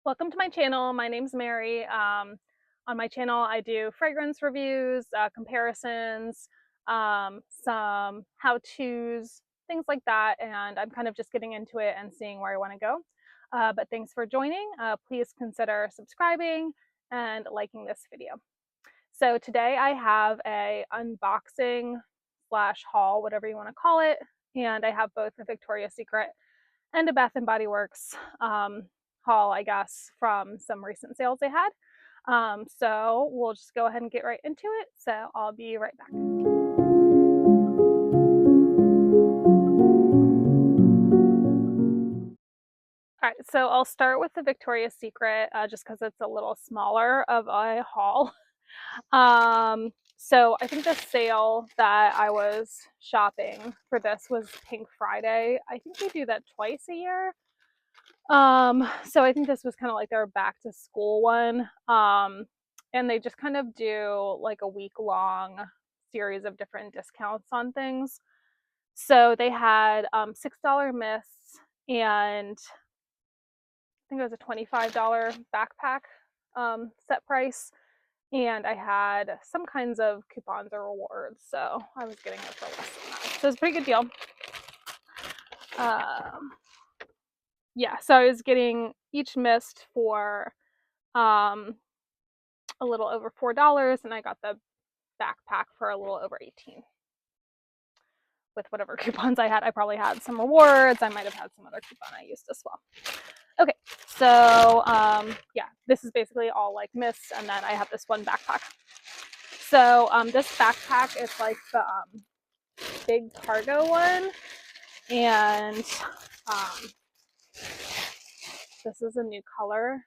Welcome to my channel. My name's Mary. On my channel, I do fragrance reviews, comparisons, some how-tos, things like that, and I'm kind of just getting into it and seeing where I want to go. But thanks for joining. Please consider subscribing and liking this video. So today I have a unboxing slash haul, whatever you want to call it, and I have both a Victoria's Secret and a Bath and Body Works haul, I guess, from some recent sales they had. So we'll just go ahead and get right into it. So I'll be right back. All right, so I'll start with the Victoria's Secret just because it's a little smaller of a haul. So I think the sale that I was shopping for this was Pink Friday. I think they do that twice a year. So I think this was kind of like their back to school one. And they just kind of do like a week long series of different discounts on things. So they had $6 mists and I think it was a $25 backpack set price. And I had some kinds of coupons or rewards. So I was getting it for less than that. So it's a pretty good deal. Yeah, so I was getting each mist for a little over $4, and I got the backpack for a little over 18 with whatever coupons I had. I probably had some rewards. I might have had some other coupon I used as well. Okay, so yeah, this is basically all like mists, and then I have this one backpack. So this backpack is like the big cargo one, and this is a new color.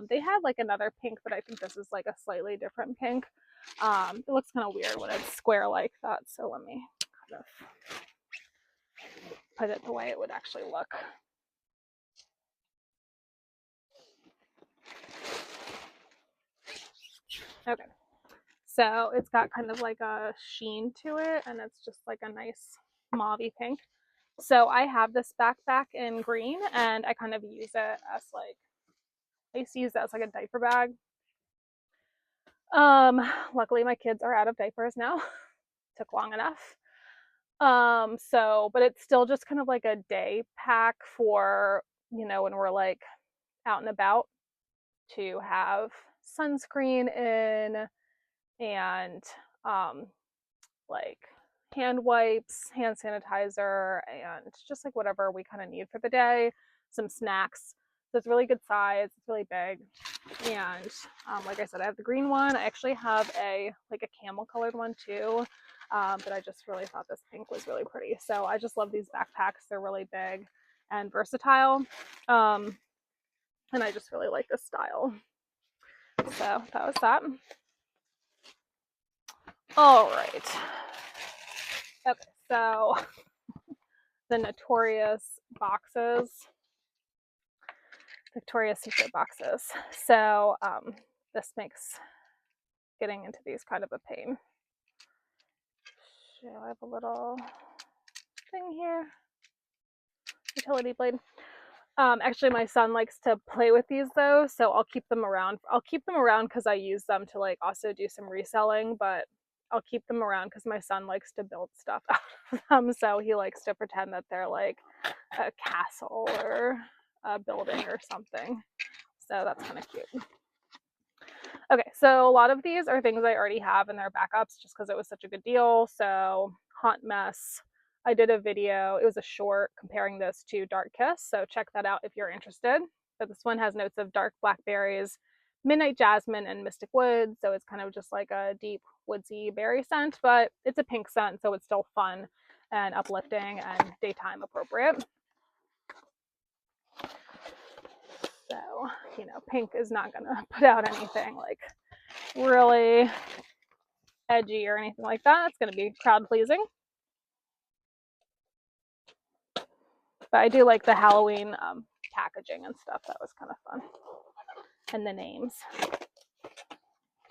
They had like another pink, but I think this is like a slightly different pink. It looks kind of weird when it's square like that, so let me kind of put it the way it would actually look. Okay, so it's got kind of like a sheen to it, and it's just like a nice mauvey pink. So I have this backpack in green, and I kind of use it as like, I used to use it as like a diaper bag. Luckily my kids are out of diapers now. Took long enough. But it's still just kind of like a day pack for, when we're like out and about, to have sunscreen in and like hand wipes, hand sanitizer, and just like whatever we kind of need for the day, some snacks. So it's really good size, it's really big. And like I said, I have the green one. I actually have a camel colored one too. But I just really thought this pink was really pretty. So I just love these backpacks. They're really big and versatile. And I just really like this style. So that was that. All right. Okay, so the notorious boxes, Victoria's Secret boxes. So this makes getting into these kind of a pain. So I have a little thing here, utility blade. Actually, my son likes to play with these though, so I'll keep them around. I'll keep them around because I use them to like also do some reselling, but I'll keep them around because my son likes to build stuff out of them. So he likes to pretend that they're like a castle or a building or something. So that's kind of cute. Okay, so a lot of these are things I already have and they're backups just because it was such a good deal. So Haunt Mess, I did a video, it was a short comparing this to Dark Kiss, so check that out if you're interested. But this one has notes of dark blackberries, midnight jasmine, and mystic wood, so it's kind of just like a deep woodsy berry scent, but it's a pink scent, so it's still fun and uplifting and daytime appropriate. So, pink is not gonna put out anything like really edgy or anything like that. It's gonna be crowd pleasing. But I do like the Halloween packaging and stuff. That was kind of fun. And the names.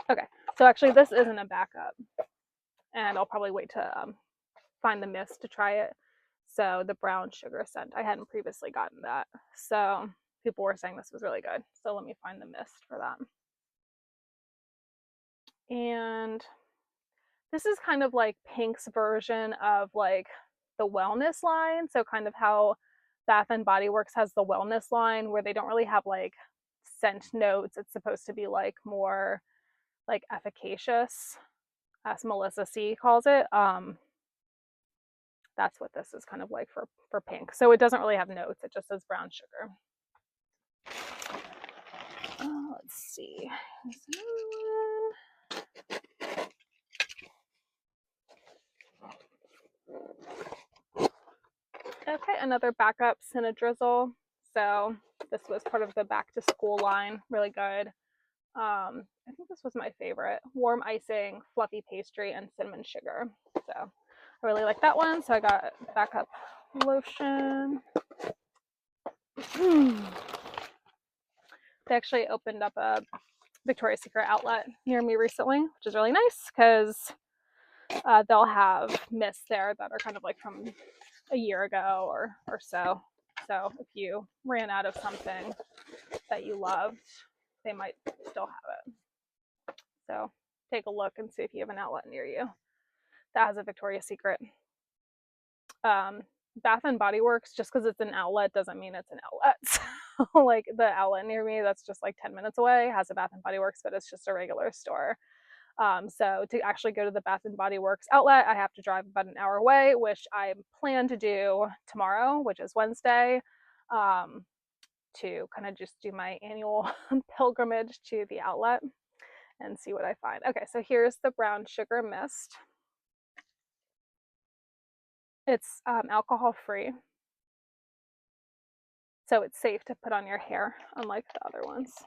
Okay, so actually this isn't a backup. And I'll probably wait to find the mist to try it. So the brown sugar scent, I hadn't previously gotten that. So people were saying this was really good. So let me find the mist for that. And this is kind of like Pink's version of like the wellness line. So kind of how Bath and Body Works has the wellness line where they don't really have like scent notes. It's supposed to be like more like efficacious, as Melissa C calls it. That's what this is kind of like for Pink. So it doesn't really have notes. It just says brown sugar. Let's see. Here's another one. Okay, another backup Drizzle. So this was part of the back to school line. Really good. I think this was my favorite. Warm icing, fluffy pastry, and cinnamon sugar. So I really like that one. So I got backup lotion. They actually opened up a Victoria's Secret outlet near me recently, which is really nice because they'll have mists there that are kind of like from a year ago or so. So if you ran out of something that you loved, they might still have it. So take a look and see if you have an outlet near you that has a Victoria's Secret. Bath and Body Works, just because it's an outlet doesn't mean it's an outlet. So like the outlet near me that's just like 10 minutes away has a Bath and Body Works, but it's just a regular store. So to actually go to the Bath and Body Works outlet, I have to drive about an hour away, which I plan to do tomorrow, which is Wednesday, to kind of just do my annual pilgrimage to the outlet and see what I find. Okay, so here's the brown sugar mist. It's alcohol free, so it's safe to put on your hair, unlike the other ones.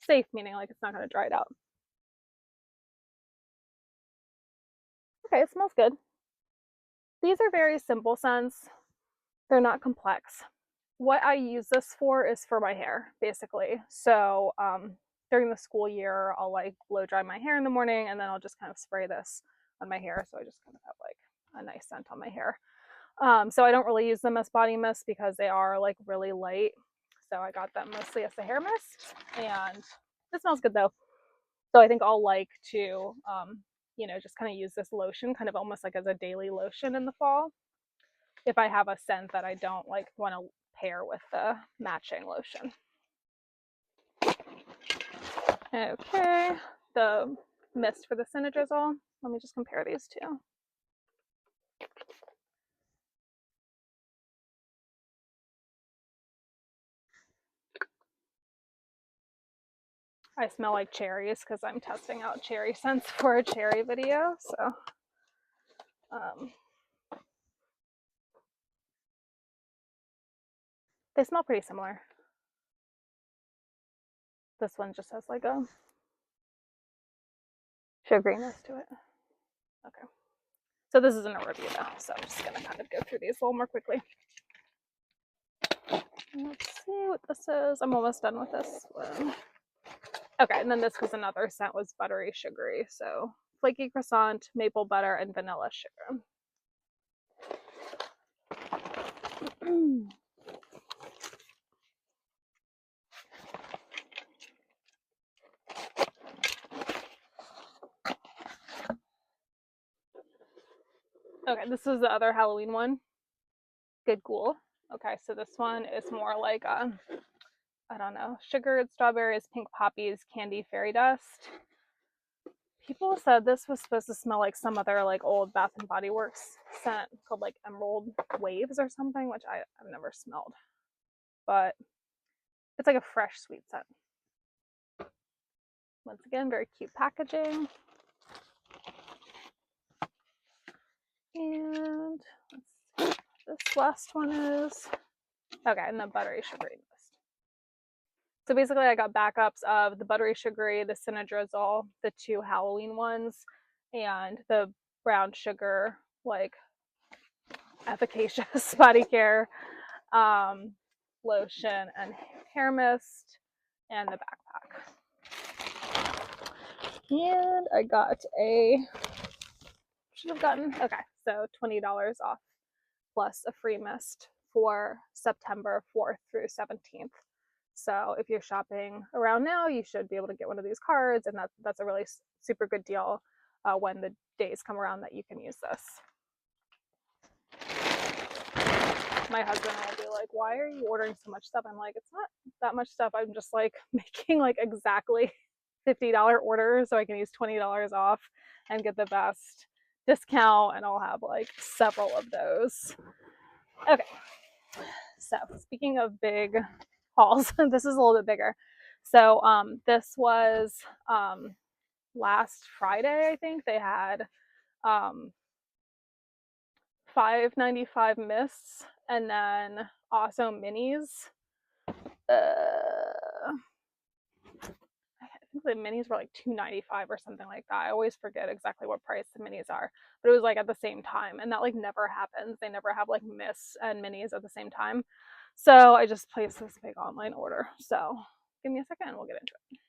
Safe meaning like it's not going to dry it out. Okay, it smells good. These are very simple scents. They're not complex. What I use this for is for my hair, basically. So during the school year, I'll like blow dry my hair in the morning, and then I'll just kind of spray this on my hair. So I just kind of have like a nice scent on my hair. So I don't really use them as body mist because they are like really light. So I got them mostly as a hair mist, and it smells good though. So I think I'll like to, just kind of use this lotion kind of almost like as a daily lotion in the fall if I have a scent that I don't like want to pair with the matching lotion. Okay, the mist for the Drizzle. Let me just compare these two. I smell like cherries because I'm testing out cherry scents for a cherry video. So they smell pretty similar. This one just has like a sugariness to it. Okay. So this isn't a review though, so I'm just gonna kind of go through these a little more quickly. Let's see what this is. I'm almost done with this one. Okay, and then this was another scent, was buttery sugary. So flaky croissant, maple butter, and vanilla sugar. Okay, this is the other Halloween one. Good Ghoul. Okay, so this one is more like I don't know, sugared strawberries, pink poppies, candy fairy dust. People said this was supposed to smell like some other like old Bath and Body Works scent called like Emerald Waves or something, which I've never smelled. But it's like a fresh sweet scent. Once again, very cute packaging. And let's see what this last one is. Okay, and the buttery sugary mist. So basically I got backups of the buttery sugary, the Drizzle, the two Halloween ones, and the brown sugar, like efficacious body care lotion and hair mist, and the backpack. And I got should have gotten, okay, so $20 off plus a free mist for September 4th through 17th. So if you're shopping around now, you should be able to get one of these cards, and that's a really super good deal when the days come around that you can use this. My husband will be like, why are you ordering so much stuff? I'm like, it's not that much stuff. I'm just like making like exactly $50 orders so I can use $20 off and get the best discount, and I'll have like several of those. Okay, so speaking of big hauls, this is a little bit bigger. So this was last Friday, I think. They had $5.95 mists, and then also minis. I think the minis were like $2.95 or something like that. I always forget exactly what price the minis are, but it was like at the same time, and that like never happens. They never have like mists and minis at the same time. So I just placed this big online order. So give me a second and we'll get into it.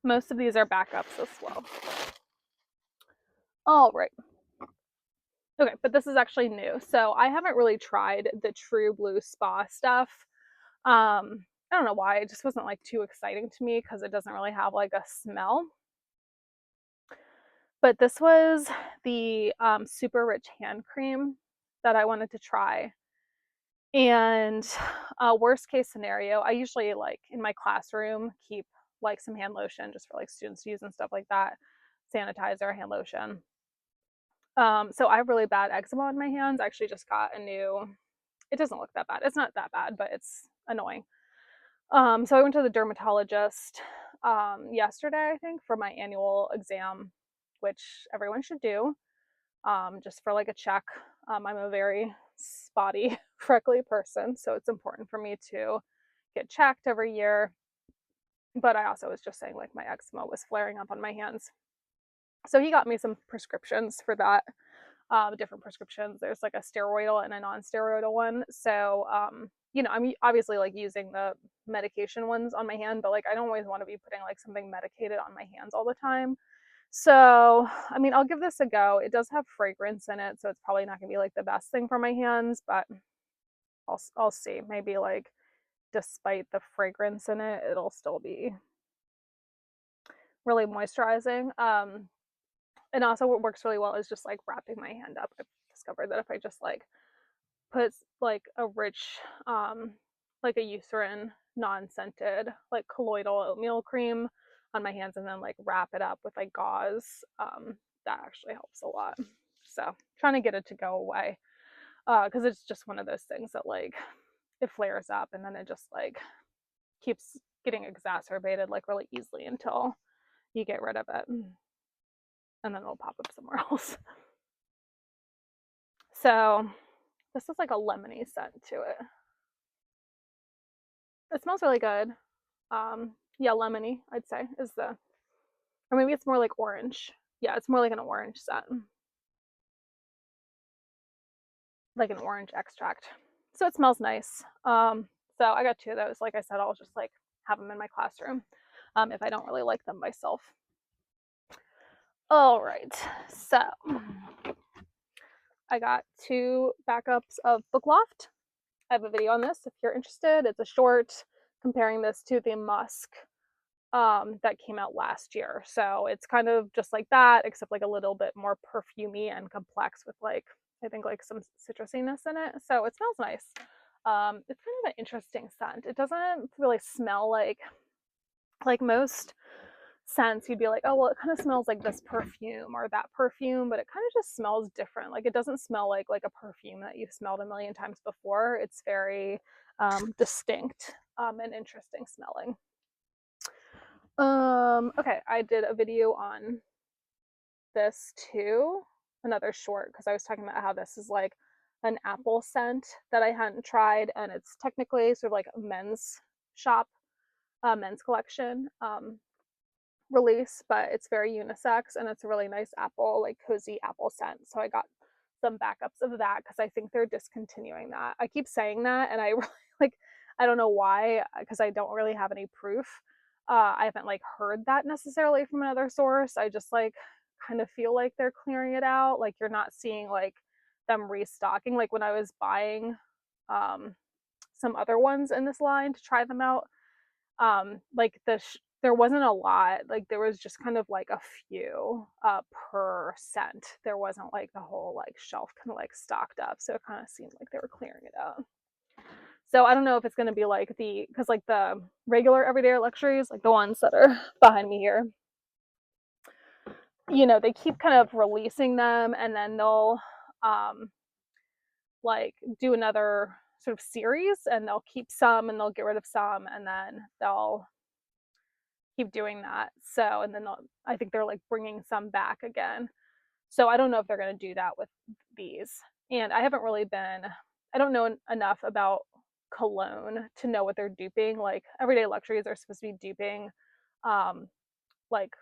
Most of these are backups as well. All right. Okay, but this is actually new. So I haven't really tried the True Blue Spa stuff. I don't know why. It just wasn't like too exciting to me because it doesn't really have like a smell. But this was the super rich hand cream that I wanted to try. And worst case scenario, I usually like in my classroom keep like some hand lotion just for like students to use and stuff like that, sanitizer, hand lotion. So I have really bad eczema on my hands. I actually just got a new, it doesn't look that bad. It's not that bad, but it's annoying. So I went to the dermatologist yesterday, I think, for my annual exam, which everyone should do, just for like a check. I'm a very spotty, freckly person, so it's important for me to get checked every year. But I also was just saying like my eczema was flaring up on my hands. So he got me some prescriptions for that, different prescriptions. There's like a steroidal and a non-steroidal one. So, I'm obviously like using the medication ones on my hand, but like I don't always want to be putting like something medicated on my hands all the time. So, I mean, I'll give this a go. It does have fragrance in it, so it's probably not gonna be like the best thing for my hands, but I'll see. Maybe like despite the fragrance in it, it'll still be really moisturizing. And also what works really well is just like wrapping my hand up. I've discovered that if I just like put like a rich, like a Eucerin non-scented, like colloidal oatmeal cream on my hands and then like wrap it up with like gauze, that actually helps a lot. So trying to get it to go away, because it's just one of those things that like it flares up and then it just like keeps getting exacerbated like really easily until you get rid of it, and then it'll pop up somewhere else. So this is like a lemony scent to it. It smells really good. Yeah, lemony, I'd say, is the, or maybe it's more like orange. Yeah, it's more like an orange scent, like an orange extract. So it smells nice. So I got two of those. Like I said, I'll just like have them in my classroom if I don't really like them myself. All right, so I got two backups of Book Loft. I have a video on this if you're interested. It's a short comparing this to the Musk that came out last year. So it's kind of just like that, except like a little bit more perfumey and complex with like, I think like some citrusiness in it. So it smells nice. It's kind of an interesting scent. It doesn't really smell like most scents you'd be like, oh well, it kind of smells like this perfume or that perfume, but it kind of just smells different. Like it doesn't smell like a perfume that you've smelled a million times before. It's very distinct and interesting smelling. Okay, I did a video on this too, another short, because I was talking about how this is like an apple scent that I hadn't tried, and it's technically sort of like a men's shop, men's collection release, but it's very unisex and it's a really nice apple, like cozy apple scent. So I got some backups of that because I think they're discontinuing that. I keep saying that and I really like, I don't know why, because I don't really have any proof. I haven't like heard that necessarily from another source. I just like kind of feel like they're clearing it out. Like you're not seeing like them restocking. Like when I was buying some other ones in this line to try them out. Like there wasn't a lot. Like there was just kind of like a few per scent. There wasn't like the whole like shelf kind of like stocked up. So it kind of seemed like they were clearing it out. So I don't know if it's going to be like because like the regular everyday luxuries, like the ones that are behind me here, you know, they keep kind of releasing them, and then they'll like do another sort of series, and they'll keep some and they'll get rid of some, and then they'll keep doing that. So, and then I think they're like bringing some back again. So I don't know if they're going to do that with these. And I haven't really I don't know enough about cologne to know what they're duping. Like everyday luxuries are supposed to be duping like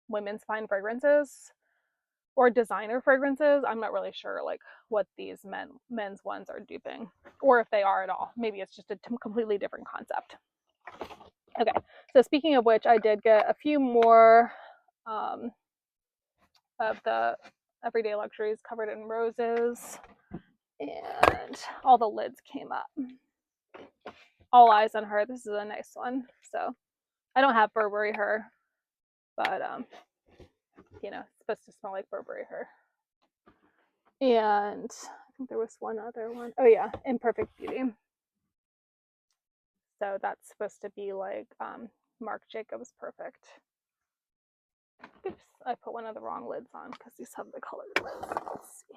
women's fine fragrances or designer fragrances. I'm not really sure like what these men's ones are duping, or if they are at all. Maybe it's just a completely different concept. Okay, so speaking of which, I did get a few more of the everyday luxuries covered in roses, and all the lids came up. All eyes on her. This is a nice one. So I don't have Burberry her, but you know, it's supposed to smell like Burberry her. And I think there was one other one. Oh yeah, Imperfect Beauty. So that's supposed to be like Marc Jacobs Perfect. Oops, I put one of the wrong lids on because these have the colored lids. Let's see.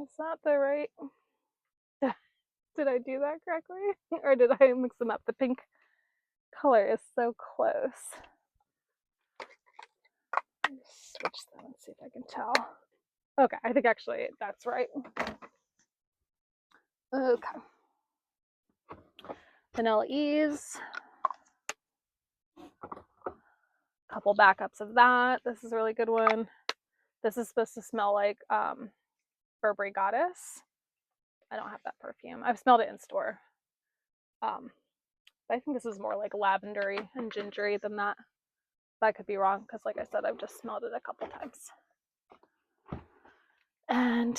Is that the right? Did I do that correctly? Or did I mix them up? The pink color is so close. Switch them and see if I can tell. Okay, I think actually that's right. Okay. Vanilla Ease. Couple backups of that. This is a really good one. This is supposed to smell like Burberry Goddess. I don't have that perfume. I've smelled it in store. But I think this is more like lavendery and gingery than that. But I could be wrong because, like I said, I've just smelled it a couple times. And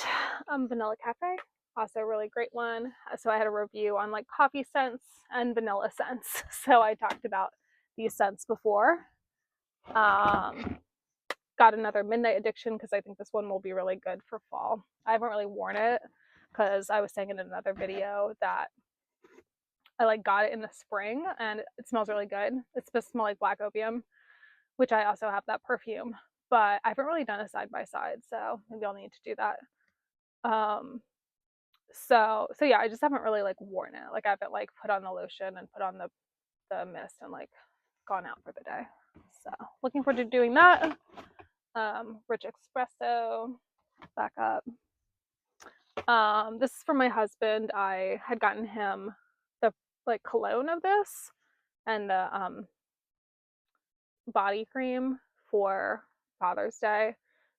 Vanilla Cafe, also a really great one. So I had a review on like coffee scents and vanilla scents. So I talked about these scents before. Got another Midnight Addiction because I think this one will be really good for fall. I haven't really worn it because I was saying in another video that I like got it in the spring and it smells really good. It's supposed to smell like Black Opium, which I also have that perfume, but I haven't really done a side by side, so maybe I'll need to do that. So yeah, I just haven't really like worn it. Like I haven't like put on the lotion and put on the mist and like gone out for the day. So looking forward to doing that. Rich Espresso, back up. This is for my husband. I had gotten him the like cologne of this and the body cream for Father's Day,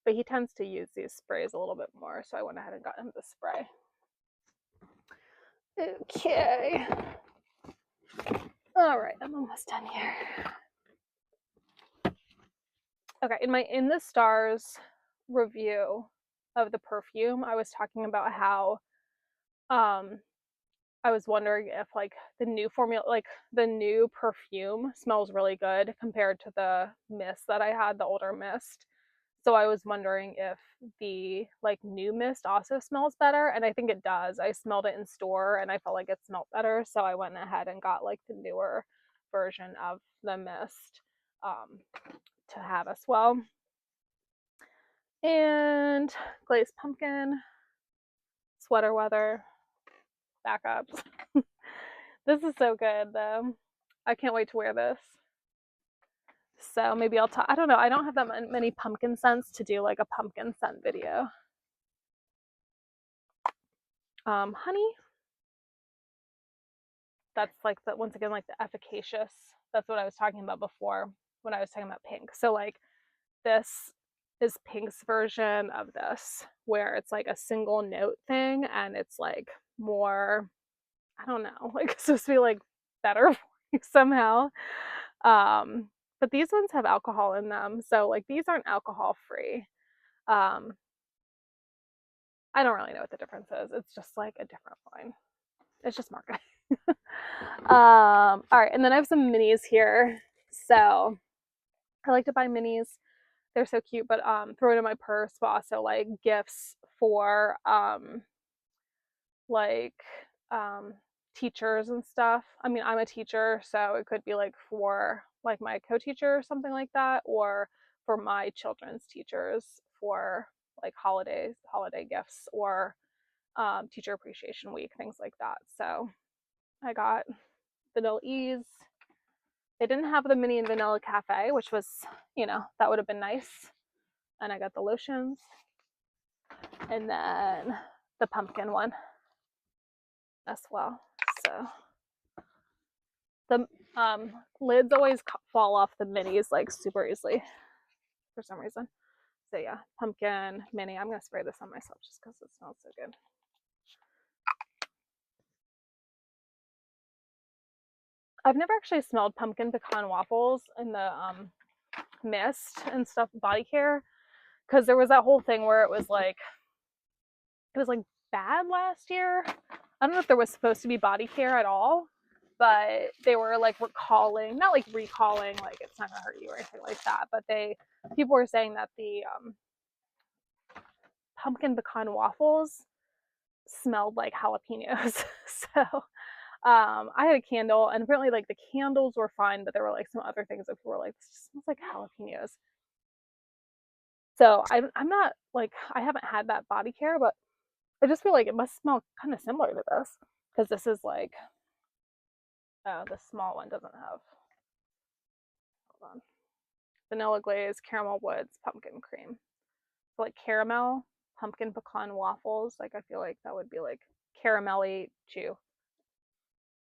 but he tends to use these sprays a little bit more, so I went ahead and got him the spray. Okay. All right, I'm almost done here. Okay, in the Stars review of the perfume, I was talking about how I was wondering if like the new formula, like the new perfume smells really good compared to the mist that I had, the older mist. So I was wondering if the like new mist also smells better, and I think it does. I smelled it in store and I felt like it smelled better, so I went ahead and got like the newer version of the mist to have as well. And Glazed Pumpkin, Sweater Weather, backups. This is so good though. I can't wait to wear this. So maybe I'll talk. I don't know. I don't have that many pumpkin scents to do like a pumpkin scent video. Honey. That's like the once again like the efficacious. That's what I was talking about before when I was talking about pink. So like this is Pink's version of this, where it's like a single note thing, and it's like more. I don't know. Like it's supposed to be like better for you somehow. But these ones have alcohol in them, so like these aren't alcohol free. I don't really know what the difference is. It's just like a different line. It's just marketing. All right, and then I have some minis here. So I like to buy minis. They're so cute, but throw it in my purse, but also like gifts for like um teachers and stuff. I mean, I'm a teacher, so it could be like for like my co-teacher or something like that, or for my children's teachers for like holiday gifts, or teacher appreciation week, things like that. So I got vanilla ease. They didn't have the mini and vanilla cafe, which was, that would have been nice. And I got the lotions, and then the pumpkin one as well. So the lids always fall off the minis like super easily for some reason. So yeah, pumpkin mini. I'm gonna spray this on myself just because it smells so good. I've never actually smelled pumpkin pecan waffles in the mist and stuff body care, because there was that whole thing where it was like bad last year. I don't know if there was supposed to be body care at all, but they were like recalling, not like recalling, like it's not gonna hurt you or anything like that, but people were saying that the pumpkin pecan waffles smelled like jalapenos. So I had a candle, and apparently like the candles were fine, but there were like some other things that people were like, this just smells like jalapenos. So I'm not like, I haven't had that body care, but I just feel like it must smell kind of similar to this, because this is like, the small one doesn't have, hold on, vanilla glaze, caramel woods, pumpkin cream. So like caramel, pumpkin pecan waffles. Like I feel like that would be like caramelly too.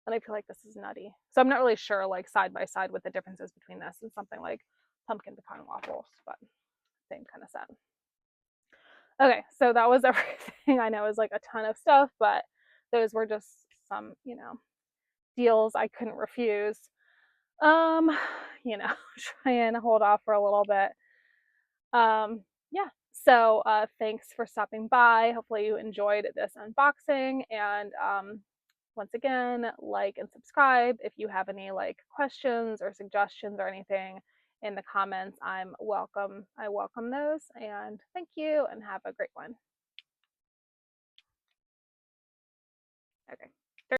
And I feel like this is nutty. So I'm not really sure like side by side what the differences between this and something like pumpkin pecan waffles, but same kind of scent. Okay, so that was everything. I know it was like a ton of stuff, but those were just some, deals I couldn't refuse. Um, try and hold off for a little bit. Yeah. So thanks for stopping by. Hopefully you enjoyed this unboxing, and once again, like and subscribe. If you have any like questions or suggestions or anything in the comments, I welcome those, and thank you, and have a great one. Okay.